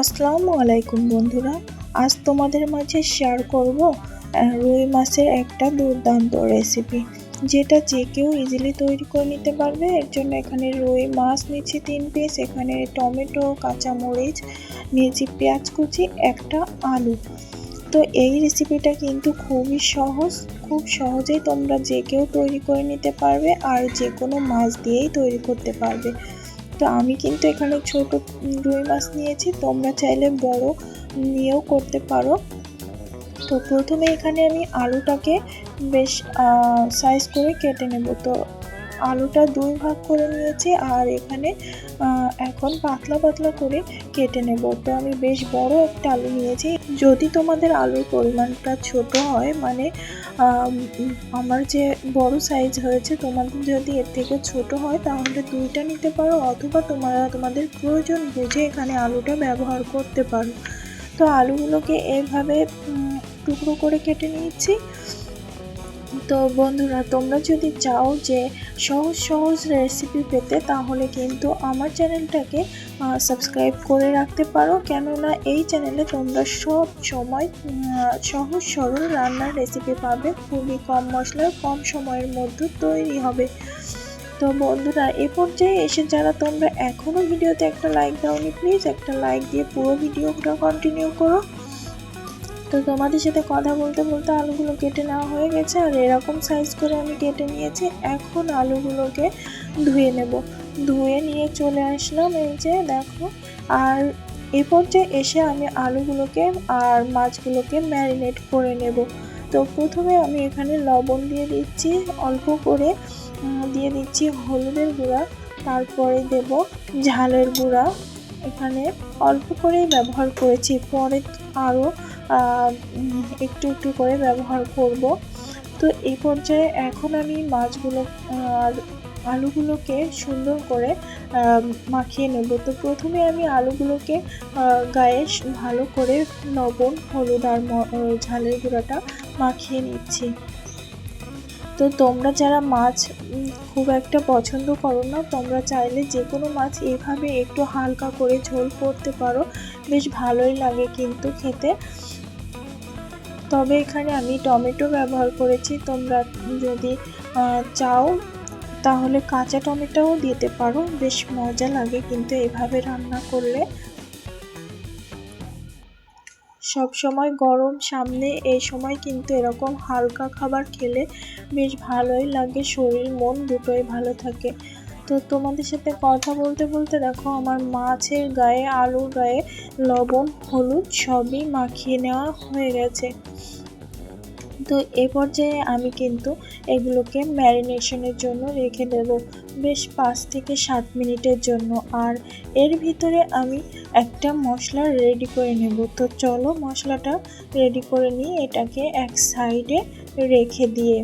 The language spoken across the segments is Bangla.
আসসালামু আলাইকুম বন্ধুরা, আজ তোমাদের মাঝে শেয়ার করব রুই মাছের একটা দুর্দান্ত রেসিপি, যেটা যে কেউ ইজিলি তৈরি করে নিতে পারবে। এর জন্য এখানে রুই মাছ নিয়েছি 3 পিস, এখানে টমেটো, কাঁচামরিচ নিয়েছি, পেঁয়াজ কুচি, একটা আলু। তো এই রেসিপিটা কিন্তু খুবই সহজ, খুব সহজেই তোমরা যে কেউ তৈরি করে নিতে পারবে আর যে কোনো মাছ দিয়েই তৈরি করতে পারবে। তো আমি কিন্তু এখানে ছোট রুই মাছ নিয়েছি, তোমরা চাইলে বড় নিয়েও করতে পারো। তো প্রথমে এখানে আমি আলুটাকে বেশ সাইজ করে কেটে নেব। তো আলুটা 2 ভাগ করে নিয়েছি আর এখানে এখন পাতলা পাতলা করে কেটে নেব। তো আমি বেশ বড় একটা আলু নিয়েছি। যদি তোমাদের আলুর পরিমাণটা ছোট হয়, মানে আমার যে বড় সাইজ হয়েছে, তোমাদের যদি এর থেকে ছোট হয় তাহলে 2টা নিতে পারো, অথবা তোমাদের প্রয়োজন বুঝে এখানে আলুটা ব্যবহার করতে পারো। তো আলুগুলোকে এইভাবে টুকরো করে কেটে নিয়েছি। তো বন্ধুরা, তোমরা যদি চাও যে সহজ রেসিপি পেতে, তাহলে কিন্তু আমার চ্যানেলটাকে সাবস্ক্রাইব করে রাখতে পারো, কেননা এই চ্যানেলে তোমরা সব সময় সহজ সরল রান্নার রেসিপি পাবে, খুবই কম মশলায় কম সময়ের মধ্যে তৈরি হবে। তো বন্ধুরা, এ পর্যায়ে এসে যারা তোমরা এখনও ভিডিওতে একটা লাইক দাওনি, প্লিজ একটা লাইক দিয়ে পুরো ভিডিওটা কন্টিনিউ করো। তো তোমাদের সাথে কথা বলতে বলতে আলুগুলো কেটে নেওয়া হয়ে গেছে, আর এরকম সাইজ করে আমি কেটে নিয়েছি। এখন আলুগুলোকে ধুয়ে নেব। ধুয়ে নিয়ে চলে আসলাম, এই যে দেখো। আর এ পর্যায়ে এসে আমি আলুগুলোকে আর মাছগুলোকে ম্যারিনেট করে নেব। তো প্রথমে আমি এখানে লবণ দিয়ে দিচ্ছি অল্প করে, দিয়ে দিচ্ছি হলুদের গুঁড়া, তারপরে দেব ঝালের গুঁড়া। এখানে অল্প করেই ব্যবহার করেছি, পরে আরও একটু একটু করে ব্যবহার করব। তো এই পর্যায়ে এখন আমি মাছগুলো আর আলুগুলোকে সুন্দর করে মাখিয়ে নেব। তো প্রথমে আমি আলুগুলোকে গায়ে ভালো করে লবণ, হলুদ আর ঝালের গুঁড়াটা মাখিয়ে নিচ্ছি। তো তোমরা যারা মাছ খুব একটা পছন্দ করো না, তোমরা চাইলে যে কোনো মাছ এভাবে একটু হালকা করে ঝোল করতে পারো, বেশ ভালোই লাগে কিন্তু খেতে। তবে এখানে আমি টমেটো ব্যবহার করেছি, তোমরা যদি চাও তাহলে কাঁচা টমেটোও দিতে পারো, বেশ মজা লাগে কিন্তু এভাবে রান্না করলে। সব সময় গরম সামনে, এই সময় কিন্তু এরকম হালকা খাবার খেলে বেশ ভালোই লাগে, শরীর মন দুটোই ভালো থাকে। তো তোমাদের সাথে কথা বলতে বলতে দেখো আমার মাছের গায়ে, আলুর গায়ে লবণ, হলুদ সবই মাখিয়ে নেওয়া হয়ে গেছে। তো এ পর্যায়ে আমি কিন্তু এগুলোকে ম্যারিনেশনের জন্য রেখে দেব বেশ 5 থেকে 7 মিনিটের জন্য। আর এর ভিতরে আমি একটা মশলা রেডি করে নেব। তো চলো মশলাটা রেডি করে নিই, এটাকে এক সাইডে রেখে দিয়ে।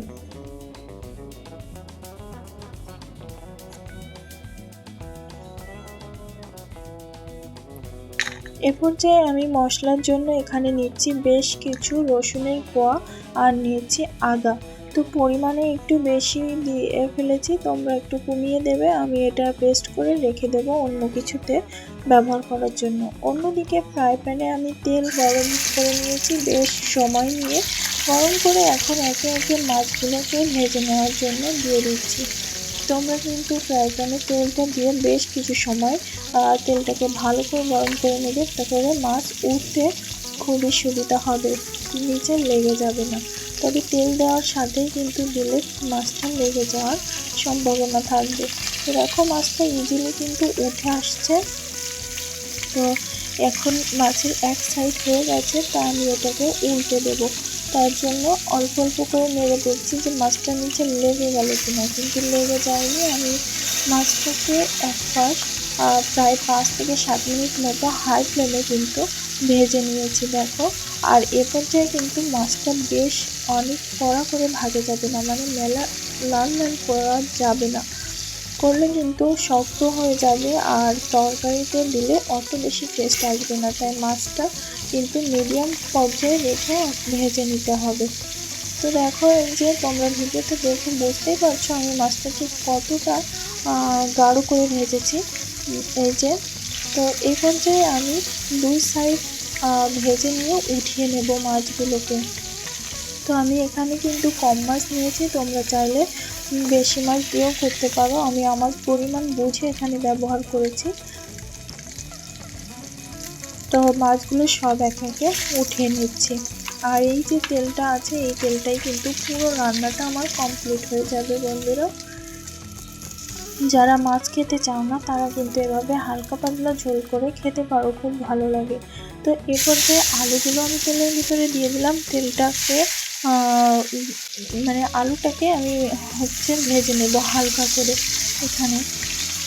এ পর্যায়ে আমি মশলার জন্য এখানে নিচ্ছি বেশ কিছু রসুনের কোয়া আর নিয়েছি আদা। তো পরিমাণে একটু বেশি দিয়ে ফেলেছি, তোমরা একটু কমিয়ে দেবে। আমি এটা পেস্ট করে রেখে দেব অন্য কিছুতে ব্যবহার করার জন্য। অন্যদিকে ফ্রাই প্যানে আমি তেল গরম করে নিয়েছি, বেশ সময় নিয়ে গরম করে এখন একে একে মাছগুলোকে ভেজে নেওয়ার জন্য দিয়ে দিচ্ছি। তোমরা কিন্তু ফ্রাই প্যানে তেলটা দিয়ে বেশ কিছু সময় তেলটাকে ভালো করে গরম করে নেবে, তারপরে মাছ উঠতে খুবই সুবিধা হবে, নিচে লেগে যাবে না। তবে তেল দেওয়ার সাথেই কিন্তু দিলে মাছটা লেগে যাওয়ার সম্ভাবনা থাকবে। তো দেখো মাছটা ইজিলি কিন্তু উঠে আসছে। তো এখন মাছের এক সাইড হয়ে গেছে, তা আমি এটাকে উল্টে দেবো। তার জন্য অল্প অল্প করে নেড়ে দেখছি যে মাছটা নিচে লেগে গেল কিনা, কিন্তু লেগে যায়নি। আমি মাছটাকে এক পাশ প্রায় 5 থেকে 7 মিনিট মতো হাই ফ্লেমে কিন্তু ভেজে নিয়েছি দেখো। আর এ পর্যায়ে কিন্তু মাছটা বেশ অনেক কড়া করে ভাজা যাবে না, মানে মেলা লাল লাল করা যাবে না, করলে কিন্তু শক্ত হয়ে যাবে আর তরকারিতে দিলে অত বেশি টেস্ট আসবে না। তাই মাছটা কিন্তু মিডিয়াম পর্যায়ে রেখে ভেজে নিতে হবে। তো দেখো, এই যে তোমরা ভিডিওতে দেখে বুঝতেই পারছো আমি মাছটা ঠিক কতটা গাঢ় করে ভেজেছি। এই যে তো এই পর্যায়ে আমি 2 সাইড ভেজে নিয়ে উঠিয়ে নেব মাছগুলোকে। তো আমি এখানে কিন্তু কম মাছ নিয়েছি, তোমরা চাইলে বেশি মাছ দিয়েও করতে পারো। আমি আমার পরিমাণ বুঝে এখানে ব্যবহার করেছি। তো মাছগুলো সব একে একে উঠিয়ে নিচ্ছি। আর এই যে তেলটা আছে, এই তেলটাই কিন্তু পুরো রান্নাটা আমার কমপ্লিট হয়ে যাবে বন্ধুরা। যারা মাছ খেতে চাও না তারা কিন্তু এভাবে হালকা পাতলা ঝোল করে খেতে পারো, খুব ভালো লাগে। তো এরপর যে আলুগুলো আমি তেলের ভিতরে দিয়ে দিলাম, তেলটাকে মানে আলুটাকে আমি ভেজে নেব হালকা করে এখানে।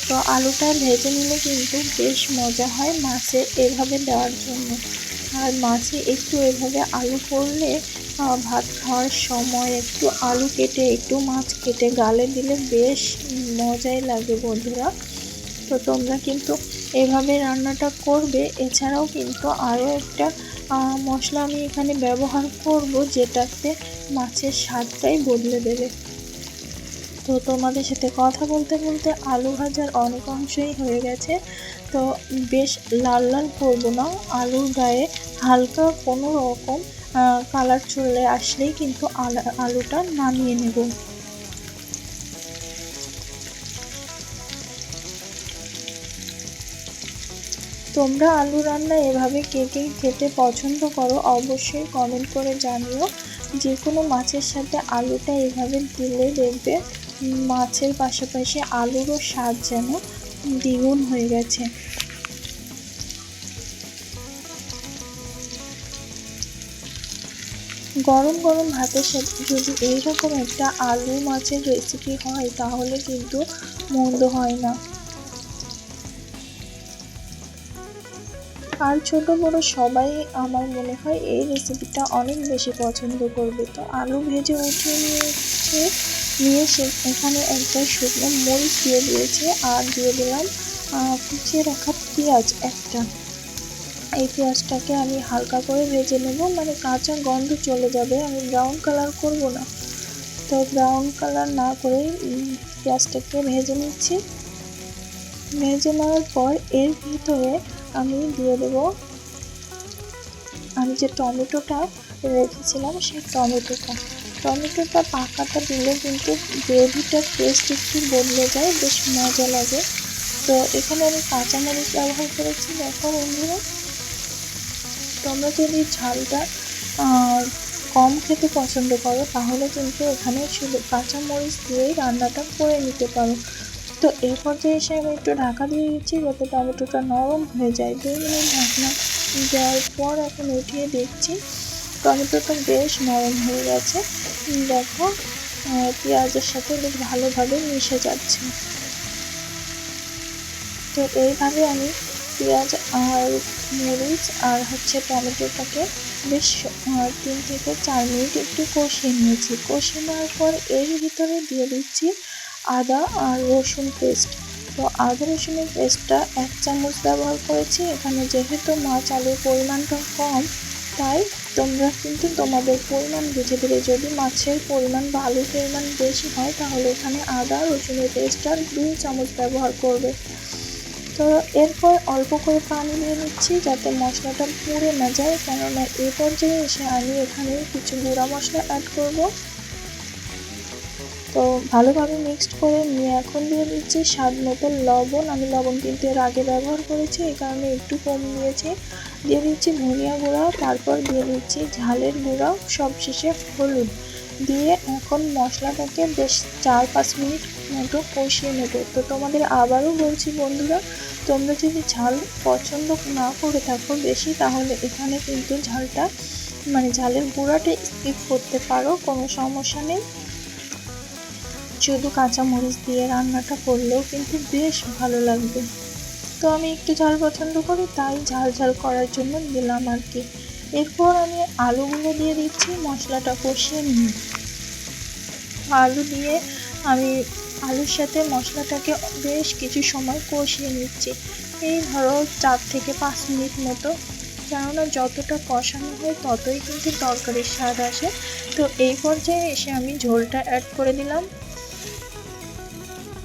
তো আলুটা ভেজে নিলে কিন্তু বেশ মজা হয় মাছে এভাবে দেওয়ার জন্য। আর মাছে একটু এভাবে আলু পড়লে ভাত খাওয়ার সময় একটু আলু কেটে একটু মাছ কেটে গালে দিলে বেশ মজাই লাগে বন্ধুরা। তো তোমরা কিন্তু এভাবে রান্নাটা করবে। এছাড়াও কিন্তু আরও একটা মশলা আমি এখানে ব্যবহার করব, যেটাতে মাছের স্বাদটাই বদলে দেবে। তো তোমাদের সাথে কথা বলতে বলতে আলু ভাজার অনেক অংশই হয়ে গেছে। তো বেশ লাল লাল করবো না, আলুর গায়ে হালকা কোনো রকম কালার চলে আসলেই কিন্তু আলুটা নামিয়ে নেব। তোমরা আলু রান্না এভাবে কে কে খেতে পছন্দ করো অবশ্যই কমেন্ট করে জানিও। যে কোনো মাছের সাথে আলুটা এভাবে দিলে দেখবে মাছের পাশাপাশি আলুরও স্বাদ যেন দ্বিগুণ হয়ে গেছে। গরম গরম ভাতের সাথে যদি এইরকম একটা আলু মাছের রেসিপি হয় তাহলে কিন্তু মন্দ হয় না। আর ছোট বড় সবাই আমার মনে হয় এই রেসিপিটা অনেক বেশি পছন্দ করবে। তো আলু ভেজে উঠিয়ে নিয়ে এখানে একটা শুকনো মরিচ দিয়ে দিয়েছে আর দিয়ে দিলাম কুচিয়ে রাখা পেঁয়াজ একটা। এই পেঁয়াজটাকে আমি হালকা করে ভেজে নেব, মানে কাঁচা গন্ধ চলে যাবে, আমি ব্রাউন কালার করব না। তো ব্রাউন কালার না করে পেঁয়াজটাকে ভেজে নিচ্ছি। ভেজে নেওয়ার পর এর ভিতরে আমি দিয়ে দেব আমি যে টমেটোটা রেখেছিলাম সেই টমেটোটা পাকাটা দিলে কিন্তু গ্রেভিটার টেস্ট একটু বদলে যায়, বেশ মজা লাগে। তো এখানে আমি কাঁচামরিচ ব্যবহার করেছি। দেখো বন্ধুরা, তোমরা যদি ঝালটা কম খেতে পছন্দ করো তাহলে কিন্তু এখানে শুধু কাঁচামরিচ দিয়েই রান্নাটা করে নিতে পারো। তো এই পর্যায়ে এসে আমি একটু ঢাকা দিয়ে দিচ্ছি যাতে টমেটোটা নরম হয়ে যায়। 2 মিনিট ঢাকনা দেওয়ার পর এখন উঠিয়ে দেখছি টমেটোটা বেশ নরম হয়ে গেছে। দেখো পেঁয়াজের সাথে বেশ ভালোভাবে মিশে যাচ্ছে। তো এইভাবে আমি পেঁয়াজ আর মরিচ আর টমেটোটাকে বেশ 3 থেকে 4 মিনিট একটু কষিয়ে নিয়েছি। কষিয়ে নেওয়ার পর এর ভিতরে দিয়ে দিচ্ছি আদা আর রসুন পেস্ট। তো আদা রসুনের পেস্টটা 1 চামচ ব্যবহার করেছি। এখানে যেহেতু মাছ আলুর পরিমাণটা কম, তাই তোমরা কিন্তু তোমাদের পরিমাণ বুঝে দেবে। যদি মাছের পরিমাণ বা আলুর পরিমাণ বেশি হয় তাহলে এখানে আদা রসুনের পেস্টটা 2 চামচ ব্যবহার করবে। তো এরপর অল্প করে পানি দিয়ে নিচ্ছি যাতে মশলাটা পুড়ে না যায়, কেননা এই পর্যায়ে এসে আমি এখানে কিছু গুঁড়া মশলা অ্যাড করব। তো ভালোভাবে মিক্সড করে নিয়ে এখন দিয়ে দিচ্ছি স্বাদ মতো লবণ। আমি লবণ কিন্তু এর আগে ব্যবহার করেছি, এই কারণে একটু কম দিয়েছি। দিয়ে দিচ্ছি ধনিয়া গুঁড়া, তারপর দিয়ে দিচ্ছি ঝালের গুঁড়া, সবশেষে হলুদ দিয়ে এখন মশলাটাকে বেশ 4-5 মিনিট মতো কষিয়ে নেব। তো তোমাদের আবারও বলছি বন্ধুরা, তোমরা যদি ঝাল পছন্দ না করে থাকো বেশি তাহলে এখানে কিন্তু ঝালের গুঁড়াটা স্কিপ করতে পারো, কোনো সমস্যা নেই। শুধু কাঁচামরিচ দিয়ে রান্নাটা করলেও কিন্তু বেশ ভালো লাগবে। তো আমি একটু ঝাল পছন্দ করি তাই ঝাল করার জন্য দিলাম আর কি। এরপর আমি আলুগুলো দিয়ে দিচ্ছি মশলাটা কষিয়ে নিয়ে। আলু দিয়ে আমি আলুর সাথে মশলাটাকে বেশ কিছু সময় কষিয়ে নিচ্ছি। এই ধরো 4 থেকে 5 মিনিট মতো, কেননা যতটা কষানো হয় ততই কিন্তু তরকারির স্বাদ আসে। তো এই পর্যায়ে এসে আমি ঝোলটা অ্যাড করে দিলাম।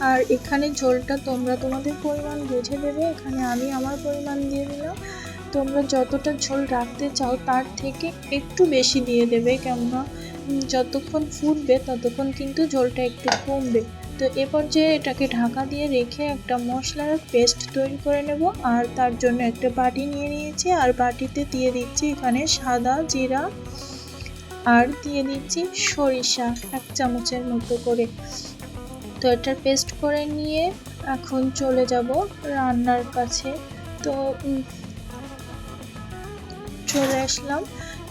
আর এখানে ঝোলটা তোমরা তোমাদের পরিমাণ বুঝে দেবে। এখানে আমি আমার পরিমাণ দিয়ে দিলাম। তোমরা যতটা ঝোল রাখতে চাও তার থেকে একটু বেশি দিয়ে দেবে, কেননা যতক্ষণ ফুটবে ততক্ষণ কিন্তু ঝোলটা একটু কমবে। তো এ পর্যায়ে এটাকে ঢাকা দিয়ে রেখে একটা মশলার পেস্ট তৈরি করে নেব। আর তার জন্য একটা বাটি নিয়ে নিয়েছি, আর বাটিতে দিয়ে দিচ্ছি এখানে সাদা জিরা, আর দিয়ে দিচ্ছি সরিষা 1 চামচের মতো করে। তো এটার পেস্ট করে নিয়ে এখন চলে যাব রান্নার কাছে। তো চলে আসলাম,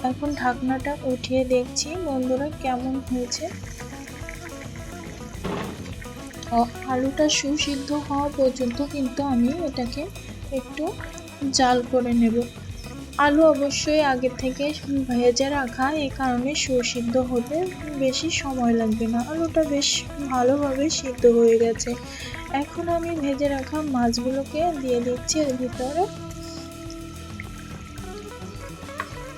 এখন ঢাকনাটা উঠিয়ে দেখছি বন্ধুরা কেমন হয়েছে। আলুটা সুসিদ্ধ হওয়া পর্যন্ত কিন্তু আমি এটাকে একটু জাল করে নেব। আলু অবশ্যই আগে থেকে ভেজে রাখা, এই কারণে সুসিদ্ধ হতে বেশি সময় লাগবে না। আলুটা বেশ ভালোভাবে সিদ্ধ হয়ে গেছে। এখন আমি ভেজে রাখা মাছগুলোকে দিয়ে দিচ্ছি এর ভিতরে।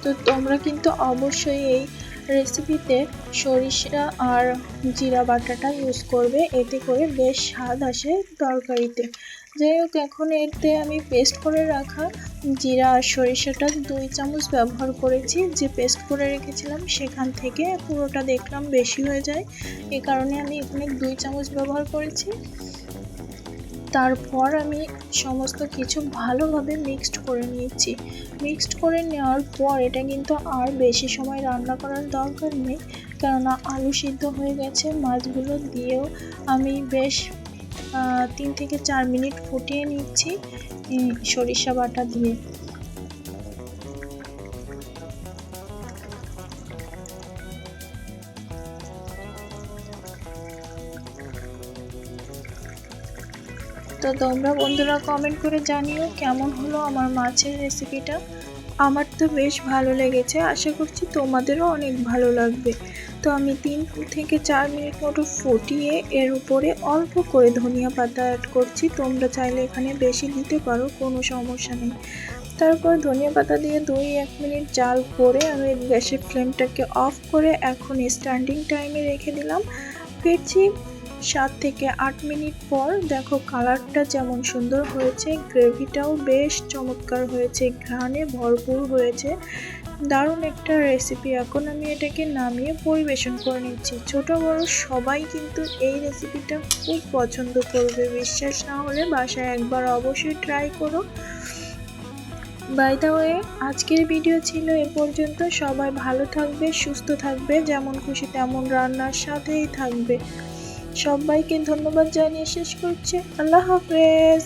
তো তোমরা কিন্তু অবশ্যই এই রেসিপিতে সরিষা আর জিরা বাটাটা ইউজ করবে, এতে করে বেশ স্বাদ আসে তরকারিতে। যাই হোক, এখন এতে আমি পেস্ট করে রাখা জিরা আর সরিষাটা 2 চামচ ব্যবহার করেছি। যে পেস্ট করে রেখেছিলাম সেখান থেকে পুরোটা দেখলাম বেশি হয়ে যায়, এ কারণে আমি এখানে 2 চামচ ব্যবহার করেছি। তারপর আমি সমস্ত কিছু ভালোভাবে মিক্সড করে নিয়েছি। মিক্সড করে নেওয়ার পর এটা কিন্তু আর বেশি সময় রান্না করার দরকার নেই, কেননা আলু সিদ্ধ হয়ে গেছে। মাছগুলো দিয়েও আমি বেশ 3 থেকে 4 মিনিট ফুটিয়ে নিচ্ছি সরিষা বাটা দিয়ে। তো তোমরা বন্ধুরা কমেন্ট করে জানিও কেমন হলো আমার মাছের রেসিপিটা। আমার তো বেশ ভালো লেগেছে, আশা করছি তোমাদেরও অনেক ভালো লাগবে। তো আমি 3 থেকে 4 মিনিট মতো ফুটিয়ে এর উপরে অল্প করে ধনিয়া পাতা অ্যাড করছি। তোমরা চাইলে এখানে বেশি দিতে পারো, কোনো সমস্যা নেই। তারপর ধনিয়া পাতা দিয়ে 2-1 মিনিট জাল করে আমি গ্যাসের ফ্লেমটাকে অফ করে এখন স্ট্যান্ডিং টাইমে রেখে দিলাম। ফিরছি 7 থেকে 8 মিনিট পর। দেখো কালারটা যেমন সুন্দর হয়েছে, গ্রেভিটাও বেশ চমৎকার হয়েছে, ঘ্রাণে ভরপুর হয়েছে, দারুণ একটা রেসিপি। এখন আমি এটাকে নামিয়ে পরিবেশন করে নিচ্ছি। ছোট বড় সবাই কিন্তু এই রেসিপিটা খুব পছন্দ করবে, বিশ্বাস না হলে বাসায় একবার অবশ্যই ট্রাই করো। বাই দ্য ওয়ে, আজকের ভিডিও ছিল এ পর্যন্ত। সবাই ভালো থাকবে, সুস্থ থাকবে, যেমন খুশি তেমন রান্নার সাথেই থাকবে। সবাইকে ধন্যবাদ জানিয়ে শেষ করছি। আল্লাহ হাফেজ।